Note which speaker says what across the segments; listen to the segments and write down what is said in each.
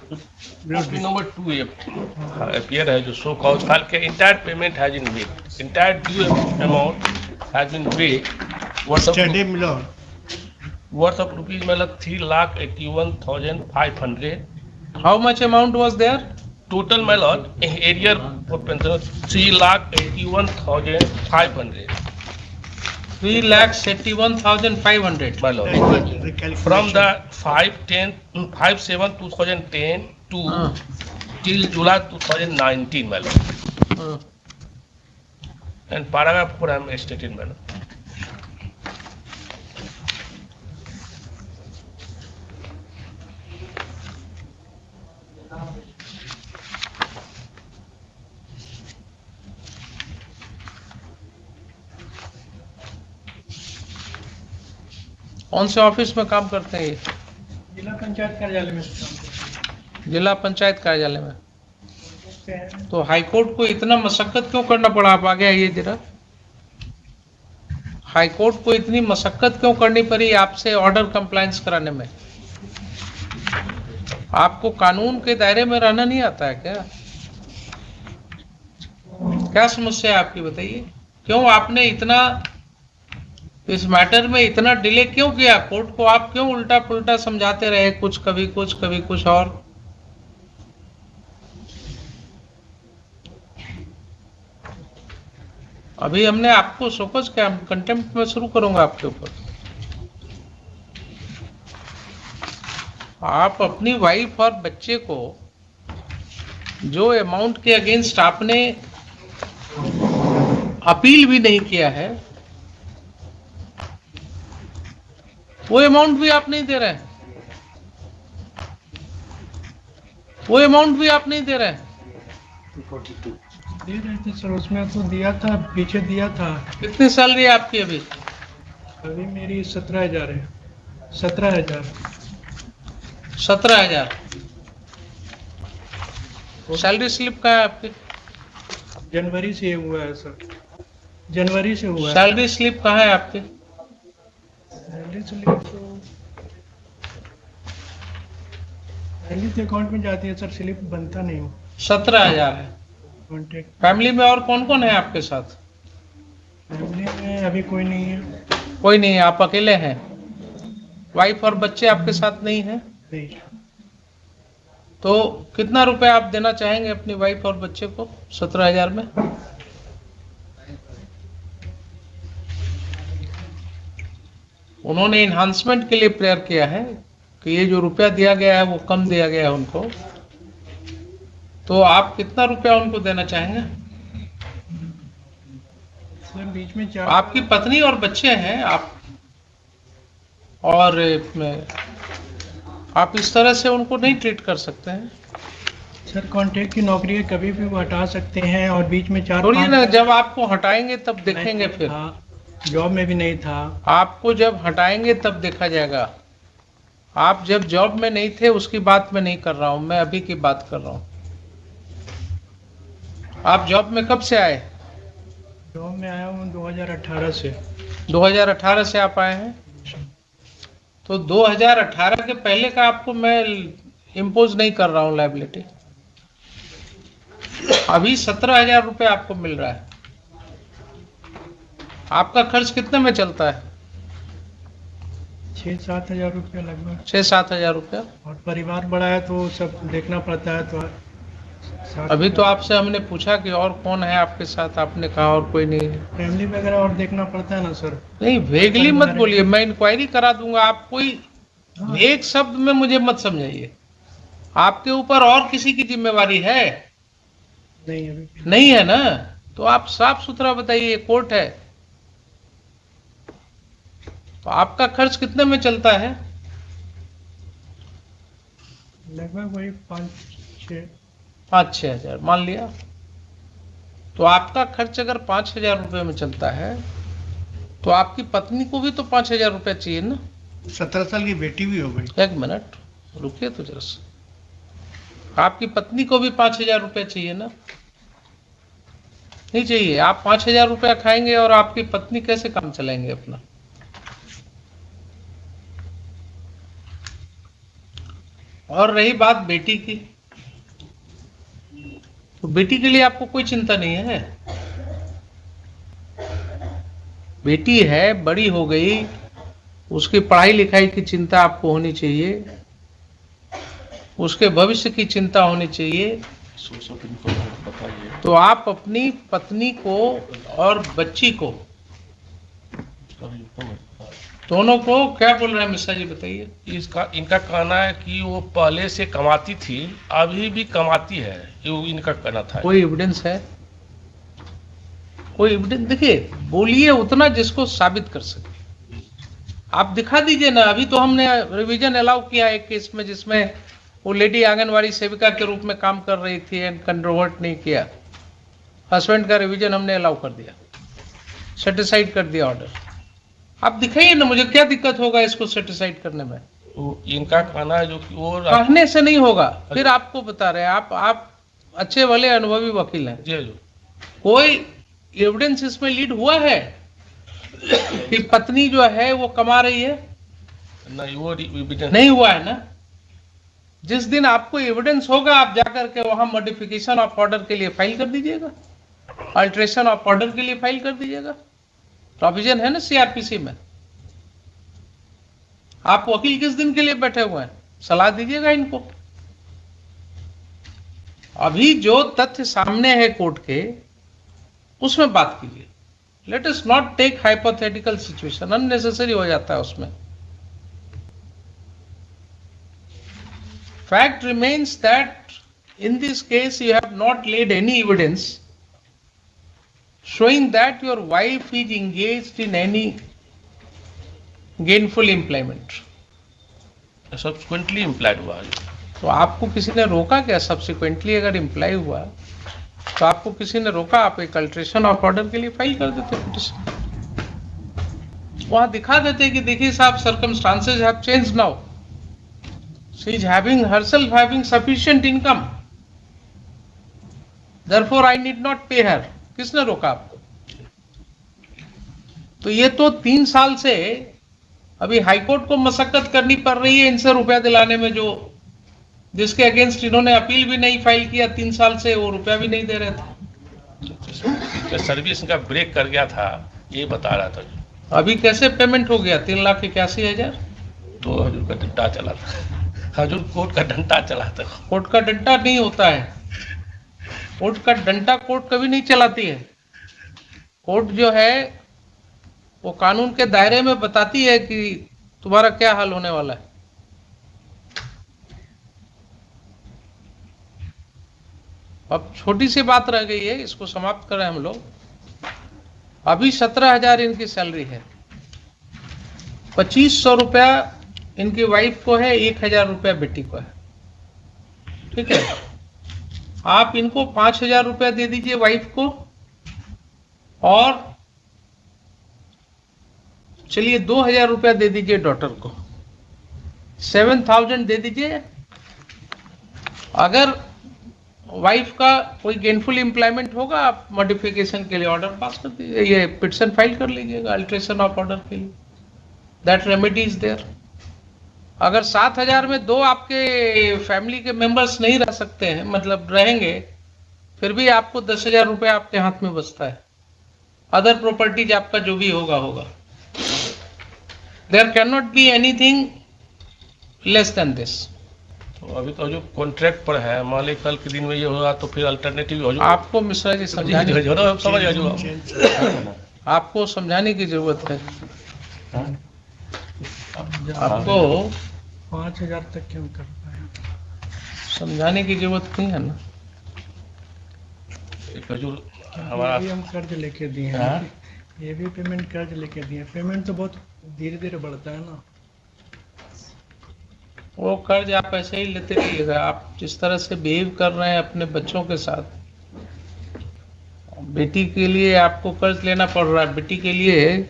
Speaker 1: Copy number 2 appear है जो show cause file के entire payment has been made. Entire due amount has been paid.
Speaker 2: Steady Miller.
Speaker 1: Worth of rupees मतलब 3,81,500.
Speaker 3: How much amount was there?
Speaker 1: Total my lord area for pension 3,81,500.
Speaker 3: 3,81,500.
Speaker 1: My lord. From the 5/7/2010 to till July 2019, my lord. And paragraph 4 I am stated, my lord.
Speaker 3: कौन से office में काम करते हैं ये?
Speaker 2: जिला पंचायत कार्यालय में काम करते
Speaker 3: जिला पंचायत कार्यालय में।
Speaker 2: हैं।
Speaker 3: तो हाईकोर्ट को इतना मशक्कत क्यों करना पड़ा? आप आगे आइए जरा। हाईकोर्ट को इतनी मशक्कत क्यों करनी पड़ी आपसे ऑर्डर कंप्लायंस कराने में? आपको कानून के दायरे में रहना नहीं आता है क्या? क्या समस्या है आपकी, बताइए। क्यों आपने इतना इस मैटर में इतना डिले क्यों किया? कोर्ट को आप क्यों उल्टा पुल्टा समझाते रहे, कुछ कभी कुछ और? अभी हमने आपको शोकज क्या कंटेम्प्ट में शुरू करूंगा आपके ऊपर। आप अपनी वाइफ और बच्चे को जो अमाउंट के अगेंस्ट आपने अपील भी नहीं किया है, वो अमाउंट भी आप नहीं दे रहे हैं। वो अमाउंट भी आप नहीं दे रहे हैं।
Speaker 2: दे रहे थे सर, उसमें तो दिया था, पीछे दिया था।
Speaker 3: कितनी सैलरी है आपकी अभी?
Speaker 2: अभी मेरी 17,000 है। 17,000।
Speaker 3: 17,000। सैलरी स्लिप का है आपकी?
Speaker 2: जनवरी से हुआ है सर, जनवरी से हुआ है।
Speaker 3: सैलरी स्लिप कहाँ है आपकी?
Speaker 2: सैलरी स्लिप तो सैलरी तो अकाउंट में जाती है सर, स्लिप बनता नहीं हो।
Speaker 3: 17,000 है।
Speaker 2: कॉन्टेक्ट
Speaker 3: फैमिली में और कौन कौन है आपके साथ?
Speaker 2: फैमिली में अभी कोई नहीं है।
Speaker 3: कोई नहीं है, आप अकेले हैं। वाइफ और बच्चे आपके साथ नहीं हैं?
Speaker 2: नहीं।
Speaker 3: तो कितना रुपए आप देना चाहेंगे अपनी वाइफ और बच्चे को 17,000 में? उन्होंने इन्हांसमेंट के लिए प्रेयर किया है कि ये जो रुपया दिया गया है वो कम दिया गया है उनको। तो आप कितना रुपया उनको देना चाहेंगे?
Speaker 2: सर बीच में चार
Speaker 3: आपकी पत्नी और बच्चे हैं आप, और आप इस तरह से उनको नहीं ट्रीट कर सकते हैं।
Speaker 2: सर कॉन्ट्रैक्ट की नौकरी है, कभी भी वो हटा सकते हैं। और बीच में
Speaker 3: थोड़ी ना, जब आपको हटाएंगे तब देखेंगे फिर।
Speaker 2: जॉब में भी नहीं था।
Speaker 3: आपको जब हटाएंगे तब देखा जाएगा। आप जब जॉब में नहीं थे उसकी बात मैं नहीं कर रहा हूं, मैं अभी की बात कर रहा हूं। आप जॉब में कब से आए?
Speaker 2: जॉब में आया हूँ 2018 से।
Speaker 3: 2018 से आप आए हैं? तो 2018 के पहले का आपको मैं इम्पोज नहीं कर रहा हूं लायबिलिटी। अभी 17,000 रुपये आपको मिल रहा है। आपका खर्च कितने में चलता है?
Speaker 2: 6-7 हज़ार रुपया लगभग।
Speaker 3: 6-7 हजार रुपया।
Speaker 2: और परिवार बड़ा है तो सब देखना पड़ता है। तो
Speaker 3: अभी तो आपसे हमने पूछा कि और कौन है आपके साथ, आपने कहा और कोई नहीं है।
Speaker 2: फैमिली वगैरह और देखना पड़ता है ना सर।
Speaker 3: नहीं, वेगली मत बोलिए, मैं इंक्वायरी करा दूंगा। आप कोई एक शब्द में मुझे मत समझाइए। आपके ऊपर और किसी की जिम्मेवारी है?
Speaker 2: नहीं अभी
Speaker 3: नहीं है ना? तो आप साफ सुथरा बताइए, कोर्ट है। तो आपका खर्च कितने में चलता है?
Speaker 2: लगभग वही
Speaker 3: 5-6 हजार मान लिया। तो आपका खर्च अगर 5,000 रुपये में चलता है तो आपकी पत्नी को भी तो 5,000 रुपया चाहिए ना?
Speaker 2: 17 साल की बेटी भी हो गई।
Speaker 3: एक मिनट रुकिए तो जरा से। आपकी पत्नी को भी 5,000 रुपया चाहिए ना? नहीं चाहिए? आप 5,000 रुपया खाएंगे और आपकी पत्नी कैसे काम चलाएंगे अपना? और रही बात बेटी की, तो बेटी के लिए आपको कोई चिंता नहीं है? बेटी है, बड़ी हो गई, उसकी पढ़ाई लिखाई की चिंता आपको होनी चाहिए, उसके भविष्य की चिंता होनी चाहिए। तो आप अपनी पत्नी को और बच्ची को, दोनों को क्या बोल रहे हैं मिश्रा जी, बताइए।
Speaker 1: इनका कहना है कि वो पहले से कमाती थी, अभी भी कमाती है, ये इनका कहना था।
Speaker 3: कोई एविडेंस है? कोई एविडेंस? देखिए, बोलिए उतना जिसको साबित कर सके। आप दिखा दीजिए ना। अभी तो हमने रिवीजन अलाउ किया एक केस में, जिसमें वो लेडी आंगनवाड़ी सेविका के रूप में काम कर रही थी एंड कंट्रोवर्ट नहीं किया। हस्बैंड का रिवीजन हमने अलाउ कर दिया, सेटिसाइड कर दिया ऑर्डर। आप दिखाइए ना, मुझे क्या दिक्कत होगा इसको सेटिसाइड करने में?
Speaker 1: इनका कहना है जो कि वो
Speaker 3: कहने से नहीं होगा। फिर आपको बता रहे हैं, आप अच्छे वाले अनुभवी वकील हैं,
Speaker 1: जी।
Speaker 3: कोई एविडेंस इसमें लीड हुआ है कि पत्नी जो है वो कमा रही है?
Speaker 1: नहीं, वो evidence
Speaker 3: नहीं हुआ है ना। जिस दिन आपको एविडेंस होगा, आप जाकर के वहां मॉडिफिकेशन ऑफ ऑर्डर के लिए फाइल कर दीजिएगा, अल्ट्रेशन ऑफ ऑर्डर के लिए फाइल कर दीजिएगा। प्रोविजन है ना सीआरपीसी में। आप वकील किस दिन के लिए बैठे हुए हैं? सलाह दीजिएगा इनको। अभी जो तथ्य सामने है कोर्ट के, उसमें बात कीजिए। Let us not take hypothetical situation, unnecessary हो जाता है उसमें। Fact remains that in this case you have not laid any evidence showing that your wife is engaged in any gainful employment.
Speaker 1: Subsequently implied हुआ है।
Speaker 3: तो आपको किसी ने रोका क्या? सब्सिक्वेंटली अगर इम्प्लाई हुआ तो आपको किसी ने रोका? आप एक अल्ट्रेशन ऑफ ऑर्डर के लिए फाइल कर देते पिटिशन, वहां दिखा देते कि देखिए साहब, circumstances have changed now, she is herself having sufficient income, therefore I need not pay her. किसने रोका आपको? तो ये तो 3 साल से अभी हाईकोर्ट को मशक्कत करनी पड़ रही है इनसे रुपया दिलाने में, जो जिसके अगेंस्ट इन्होंने अपील भी नहीं फाइल किया 3 साल से, वो रुपया भी नहीं दे रहे थे।
Speaker 1: सर्विस का ब्रेक कर गया था, ये बता रहा था।
Speaker 3: अभी कैसे पेमेंट हो गया? 3,81,000।
Speaker 1: तो हजूर का डंडा चला था, हजूर कोर्ट का डंडा चला था।
Speaker 3: कोर्ट का डंडा नहीं होता है, कोर्ट का डंडा कोर्ट कभी नहीं चलाती है। कोर्ट जो है वो कानून के दायरे में बताती है कि तुम्हारा क्या हाल होने वाला है। अब छोटी सी बात रह गई है, इसको समाप्त करें हम लोग। अभी 17,000 इनकी सैलरी है, 2,500 रुपया इनकी वाइफ को है, 1,000 रुपया बेटी को है। ठीक है, आप इनको 5,000 रुपया दे दीजिए वाइफ को, और चलिए 2,000 रुपया दे दीजिए डॉटर को, 7,000 दे दीजिए। अगर वाइफ का कोई गेनफुल एम्प्लॉयमेंट होगा, आप मॉडिफिकेशन के लिए ऑर्डर पास कर दीजिए, ये पिटिशन फाइल कर लीजिएगा अल्ट्रेशन ऑफ ऑर्डर के लिए। That remedy is there. अगर 7,000 में 2 आपके फैमिली के मेंबर्स नहीं रह सकते हैं, मतलब रहेंगे, फिर भी आपको 10,000 रुपये आपके हाथ में बचता है। अदर प्रॉपर्टीज आपका जो भी होगा, there can not be anything less than this.
Speaker 1: तो अभी तो जो कॉन्ट्रैक्ट पर है, मान लीजिए कल के दिन में ये होगा तो फिर अल्टरनेटिव हो जाएगा।
Speaker 3: आपको मिश्रा जी समझाने, आपको समझाने की जरूरत है। आपको
Speaker 2: 5,000 तक क्यों कर पाए?
Speaker 3: समझाने की जरूरत नहीं है ना।
Speaker 1: हमारा
Speaker 2: ये हम कर्ज लेके दिए हैं, ये भी पेमेंट कर्ज लेके दिए हैं। पेमेंट तो बहुत धीरे धीरे बढ़ता है ना।
Speaker 3: वो कर्ज आप ऐसे ही लेते रहिएगा। आप जिस तरह से बिहेव कर रहे हैं अपने बच्चों के साथ, बेटी के लिए आपको कर्ज लेना पड़ रहा है। बेटी के लिए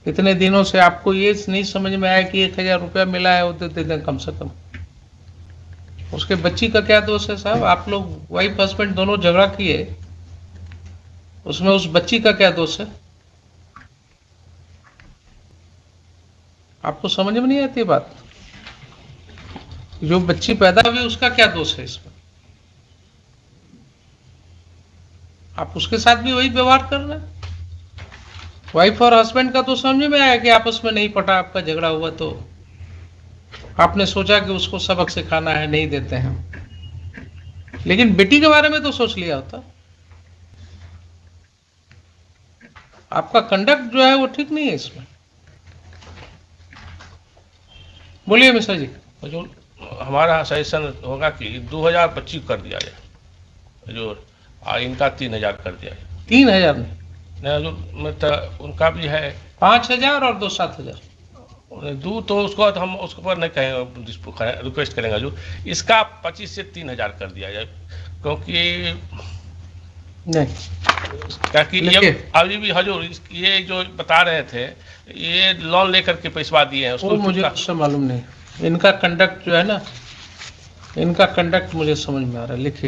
Speaker 3: इतने दिनों से आपको ये नहीं समझ में आया कि 1,000 रुपया मिला है, वो दे दें कम से कम। उसके बच्ची का क्या दोष है साहब? आप लोग वाइफ हस्बैंड दोनों झगड़ा किए, उसमें उस बच्ची का क्या दोष है? आपको समझ में नहीं आती बात? जो बच्ची पैदा हुई उसका क्या दोष है इसमें? आप उसके साथ भी वही व्यवहार कर रहे हैं। वाइफ और हस्बैंड का तो समझ में आया कि आपस में नहीं पटा, आपका झगड़ा हुआ, तो आपने सोचा कि उसको सबक सिखाना है, नहीं देते हैं। लेकिन बेटी के बारे में तो सोच लिया होता। आपका कंडक्ट जो है वो ठीक नहीं है इसमें। बोलिए मिश्रा जी।
Speaker 1: जो हमारा सजेशन होगा कि 2025 कर दिया जाए, जो इनका 3000 कर दिया जाए।
Speaker 3: 3000 नहीं,
Speaker 1: नहीं, जो मतलब उनका भी है
Speaker 3: 5000 और 2 7000।
Speaker 1: दू तो उसको तो हम उसके ऊपर नहीं कहेंगे, रिक्वेस्ट करेंगे जो इसका 25 से 3000 कर दिया जाए, क्योंकि
Speaker 3: नहीं,
Speaker 1: ताकि ये
Speaker 3: देखिए।
Speaker 1: अभी भी हजूर ये जो बता रहे थे, ये लोन लेकर के पैसा दिए हैं
Speaker 3: वो
Speaker 1: उसको
Speaker 3: मुझे उससे मालूम नहीं। इनका कंडक्ट जो है ना, इनका कंडक्ट मुझे समझ में आ रहा है। लिखिए।